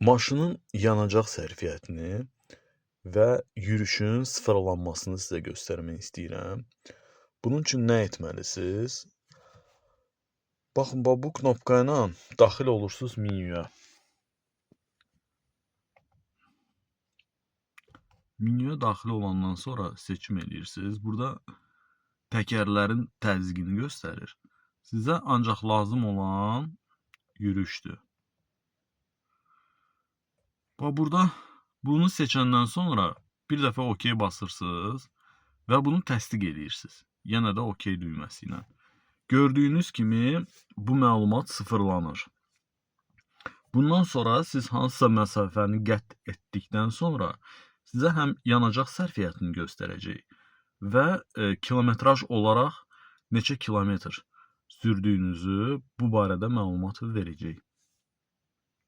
Maşının yanacaq sərfiyyatını və yürüşün sıfırlanmasını sizə göstərmək istəyirəm. Bunun üçün nə etməlisiniz? Baxın, bu knopka ilə daxil olursunuz menyuya. Menyuya daxil olandan sonra seçim edirsiniz. Burada təkərlərin təzyiqini göstərir. Sizə ancaq lazım olan yürüşdür. Burada bunu seçəndən sonra bir dəfə OK basırsınız və bunu təsdiq edirsiniz. Yenə də OK düyməsi ilə. Gördüyünüz kimi bu məlumat sıfırlanır. Bundan sonra siz hansısa məsafəni qət etdikdən sonra sizə həm yanacaq sərfiyyatını göstərəcək və kilometraj olaraq neçə kilometr sürdüyünüzü bu barədə məlumatı verəcək.